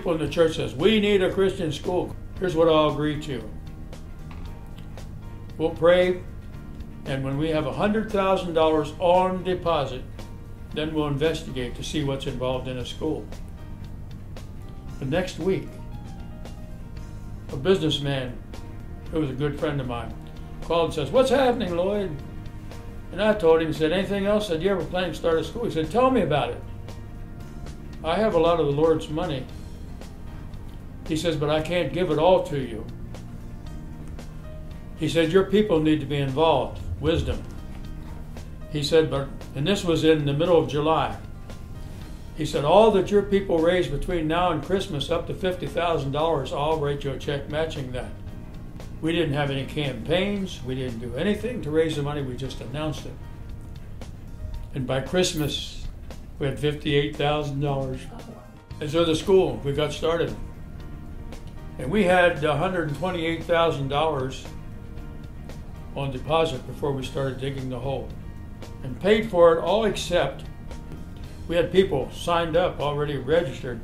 people in the church says, we need a Christian school, here's what I'll agree to. We'll pray, and when we have $100,000 on deposit, then we'll investigate to see what's involved in a school. The next week, a businessman who was a good friend of mine called and says, what's happening, Lloyd? And I told him, he said, anything else? I said, you ever plan to start a school? He said, tell me about it. I have a lot of the Lord's money. He says, but I can't give it all to you. He said, your people need to be involved. Wisdom. He said, and this was in the middle of July. He said, all that your people raise between now and Christmas, up to $50,000, I'll write you a check matching that. We didn't have any campaigns. We didn't do anything to raise the money. We just announced it. And by Christmas, we had $58,000. And so the school, we got started. And we had $128,000 on deposit before we started digging the hole. And paid for it all except we had people signed up, already registered.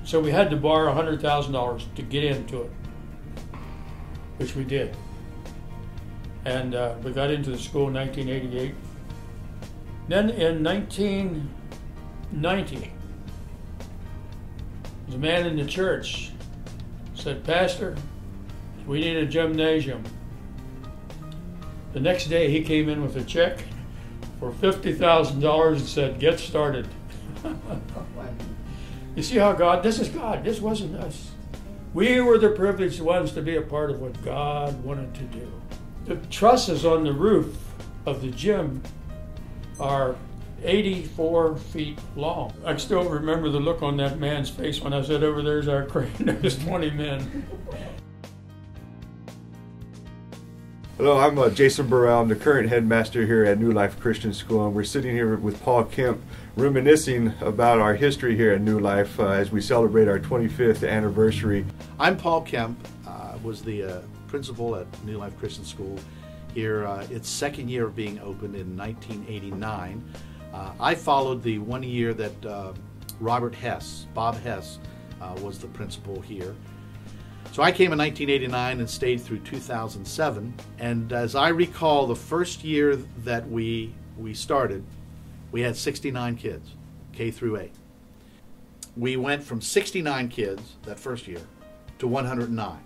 So we had to borrow $100,000 to get into it, which we did. And we got into the school in 1988. Then in 1990, there was a man in the church said, Pastor, we need a gymnasium. The next day he came in with a check for $50,000 and said, get started. You see how this is God, this wasn't us. We were the privileged ones to be a part of what God wanted to do. The trusses on the roof of the gym are 84 feet long. I still remember the look on that man's face when I said, over there's our crane, there's 20 men. Hello, I'm Jason Burrell. I'm the current headmaster here at New Life Christian School, and we're sitting here with Paul Kemp reminiscing about our history here at New Life as we celebrate our 25th anniversary. I'm Paul Kemp. Was the principal at New Life Christian School here. Its second year of being opened in 1989. I followed the 1 year that Bob Hess, was the principal here. So I came in 1989 and stayed through 2007. And as I recall, the first year that we started, we had 69 kids, K through 8. We went from 69 kids that first year to 109.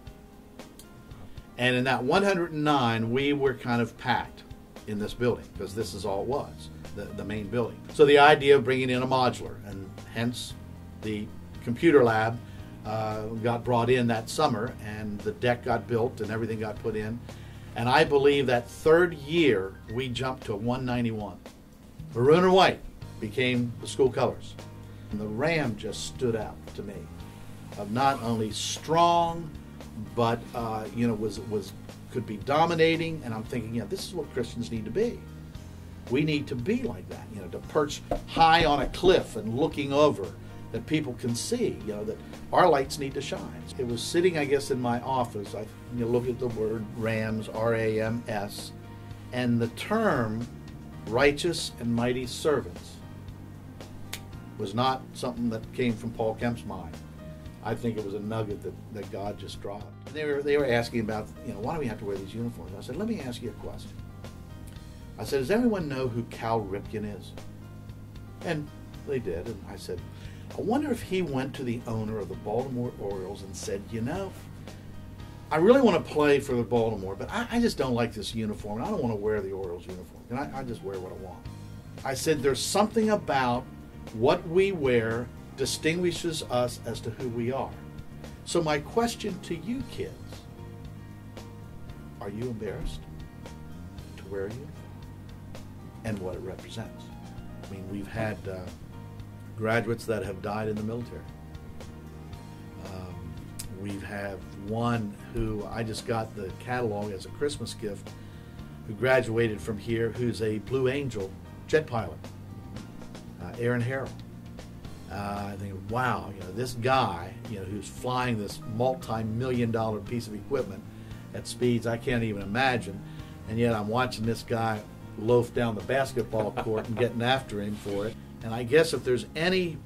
And in that 109, we were kind of packed in this building because this is all it was, the main building. So the idea of bringing in a modular, and hence the computer lab got brought in that summer, and the deck got built and everything got put in. And I believe that third year we jumped to 191. Maroon and white became the school colors. And the Ram just stood out to me of not only strong, but could be dominating. And I'm thinking, this is what Christians need to be. We need to be like that, to perch high on a cliff and looking over, that people can see, that our lights need to shine. It was sitting, I guess, in my office. I look at the word RAMS, R-A-M-S, and the term righteous and mighty servants was not something that came from Paul Kemp's mind. I think it was a nugget that God just dropped. They were asking about, why do we have to wear these uniforms? I said, let me ask you a question. I said, does everyone know who Cal Ripken is? And they did, and I said, I wonder if he went to the owner of the Baltimore Orioles and said, I really want to play for the Baltimore, but I just don't like this uniform, and I don't want to wear the Orioles uniform, and I just wear what I want. I said, there's something about what we wear distinguishes us as to who we are. So my question to you kids, are you embarrassed to wear a uniform and what it represents? I mean, we've had graduates that have died in the military. We have one who I just got the catalog as a Christmas gift, who graduated from here, who's a Blue Angel jet pilot, Aaron Harrell. I think, wow, this guy, who's flying this multi-million-dollar piece of equipment at speeds I can't even imagine, and yet I'm watching this guy loaf down the basketball court and getting after him for it. And I guess if there's any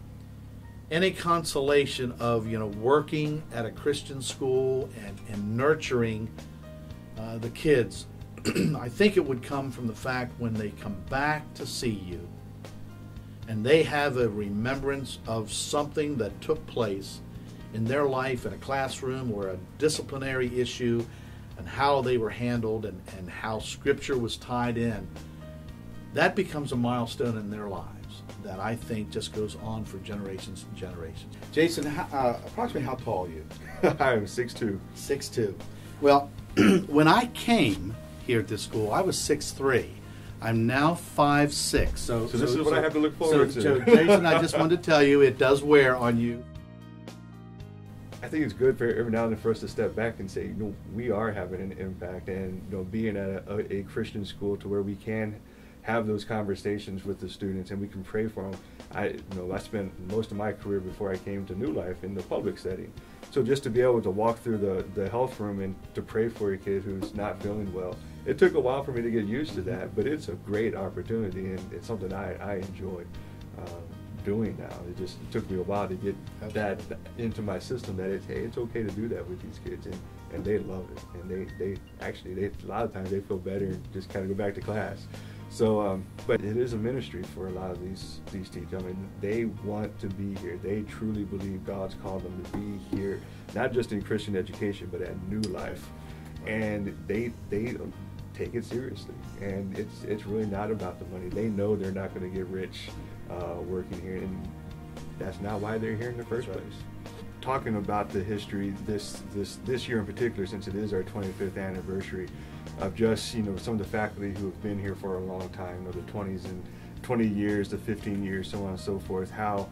any consolation of working at a Christian school and nurturing the kids, I think it would come from the fact when they come back to see you and they have a remembrance of something that took place in their life in a classroom or a disciplinary issue, and how they were handled and how Scripture was tied in. That becomes a milestone in their lives that I think just goes on for generations and generations. Jason, approximately how tall are you? I'm 6'2". 6'2". Well, when I came here at this school, I was 6'3". I'm now 5'6". So this is what I have to look forward to. So, Jason, I just wanted to tell you, it does wear on you. I think it's good for every now and then for us to step back and say, we are having an impact, and being at a Christian school to where we can have those conversations with the students and we can pray for them. I spent most of my career before I came to New Life in the public setting. So just to be able to walk through the health room and to pray for a kid who's not feeling well, it took a while for me to get used to that, but it's a great opportunity and it's something I enjoy doing now. It just took me a while to get that into my system, that it's okay to do that with these kids, and they love it, and they actually a lot of times they feel better and just kind of go back to class. So, but it is a ministry for a lot of these teachers. I mean, they want to be here. They truly believe God's called them to be here, not just in Christian education, but at New Life, and they take it seriously. And it's really not about the money. They know they're not going to get rich working here, and that's not why they're here in the first place. Talking about the history this year in particular, since it is our 25th anniversary, of just some of the faculty who have been here for a long time, the 20 years, the 15 years, so on and so forth. How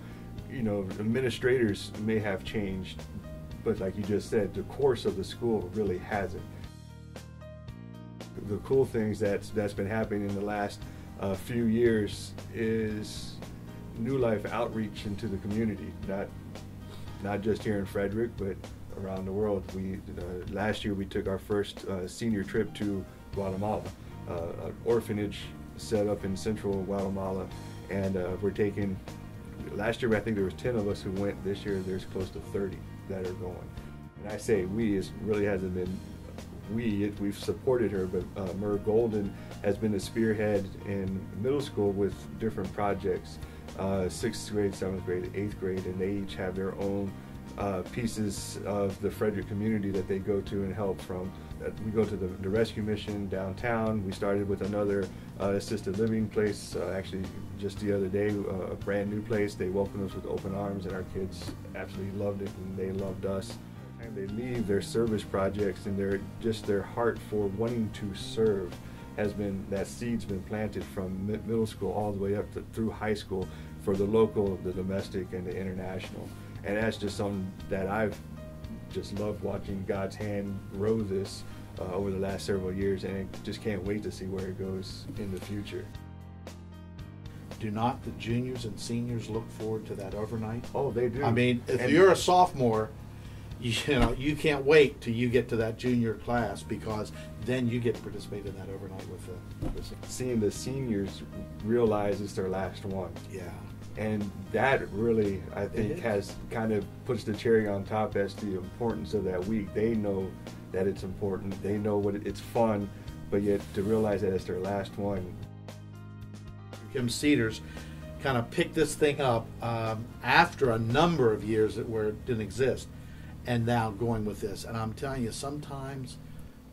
administrators may have changed, but like you just said, the course of the school really hasn't. The cool things that's been happening in the last few years is New Life outreach into the community, not just here in Frederick, but around the world. Last year we took our first senior trip to Guatemala, an orphanage set up in central Guatemala, and we're taking. Last year I think there was 10 of us who went. This year there's close to 30 that are going. And I say we, it really hasn't been we've supported her, but Mer Golden has been a spearhead in middle school with different projects, 6th grade, 7th grade, 8th grade, and they each have their own pieces of the Frederick community that they go to and help from. We go to the rescue mission downtown. We started with another assisted living place, actually just the other day, a brand new place. They welcomed us with open arms, and our kids absolutely loved it, and they loved us. And they leave their service projects, and their heart for wanting to serve that seed's been planted from middle school all the way up through high school for the local, the domestic, and the international. And that's just something that I've just loved watching God's hand grow this over the last several years, and I just can't wait to see where it goes in the future. Do not the juniors and seniors look forward to that overnight? Oh, they do. I mean, if you're a sophomore, you can't wait till you get to that junior class, because then you get to participate in that overnight with seeing the seniors realize it's their last one. Yeah. And that really, I think, has kind of puts the cherry on top as to the importance of that week. They know that it's important. They know it's fun, but yet to realize that it's their last one. Kim Cedars kind of picked this thing up after a number of years where it didn't exist, and now going with this. And I'm telling you, sometimes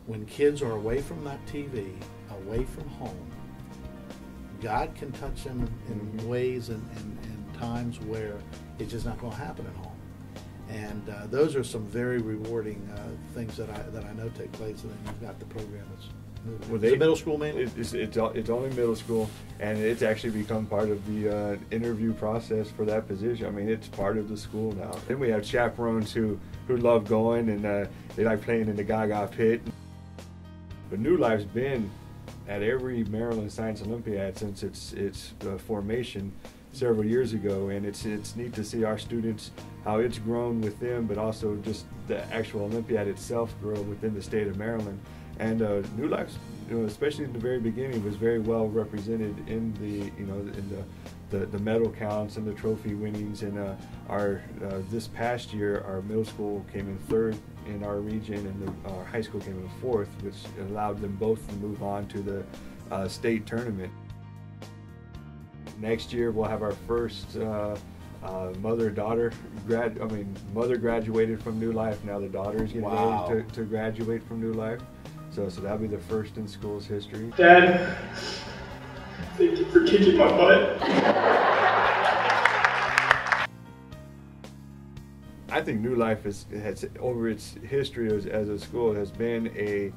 when kids are away from that TV, away from home, God can touch them in ways and times where it's just not going to happen at home. And those are some very rewarding things that I know take place. And then you've got the program that's moving. Well, is it middle school mainly? It's only middle school, and it's actually become part of the interview process for that position. I mean, it's part of the school now. Then we have chaperones who love going, and they like playing in the Gaga pit. But New Life's been at every Maryland Science Olympiad since its formation several years ago, and it's neat to see our students, how it's grown with them, but also just the actual Olympiad itself grow within the state of Maryland. And New Life, especially in the very beginning, was very well represented in the medal counts and the trophy winnings. And this past year, our middle school came in 3rd in our region, and our high school came in 4th, which allowed them both to move on to the state tournament. Next year, we'll have our first mother graduated from New Life. Now the daughter is getting ready to graduate from New Life. So that'll be the first in school's history. Dad, thank you for kicking my butt. I think New Life has over its history as a school, has been a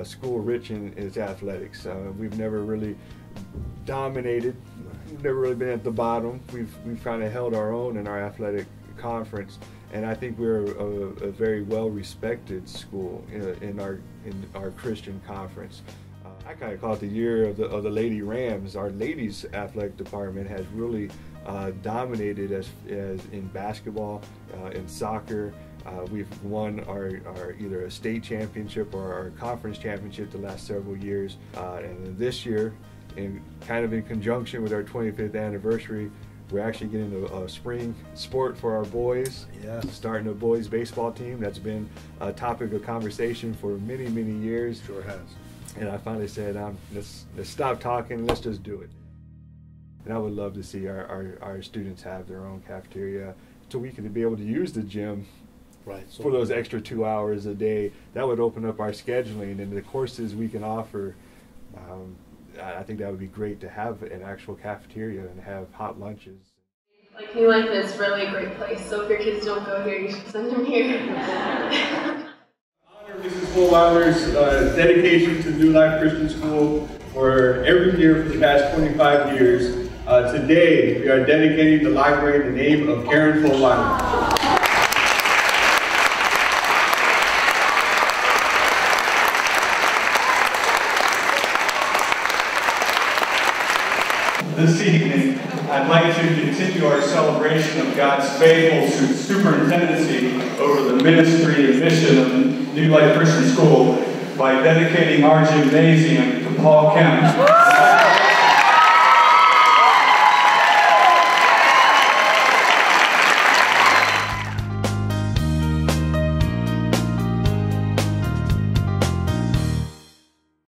school rich in its athletics. We've never really dominated. We've never really been at the bottom. We've kind of held our own in our athletic conference, and I think we're a very well respected school in our Christian conference. I kind of call it the year of the Lady Rams. Our ladies athletic department has really dominated as in basketball, in soccer. We've won our either a state championship or our conference championship the last several years, and this year, in conjunction with our 25th anniversary, we're actually getting a spring sport for our boys. Yes. Starting a boys baseball team. That's been a topic of conversation for many, many years. Sure has. And I finally said, let's stop talking, let's just do it. And I would love to see our students have their own cafeteria, so we could be able to use the gym for those extra 2 hours a day. That would open up our scheduling and the courses we can offer. I think that would be great to have an actual cafeteria and have hot lunches. Like, New Life is really a great place, so if your kids don't go here, you should send them here. Honor Mrs. Holweiler's dedication to New Life Christian School for every year for the past 25 years. Today, we are dedicating the library in the name of Karen Holweiler. This evening, I'd like to continue our celebration of God's faithful superintendency over the ministry and mission of New Life Christian School by dedicating our gymnasium to Paul Kemp.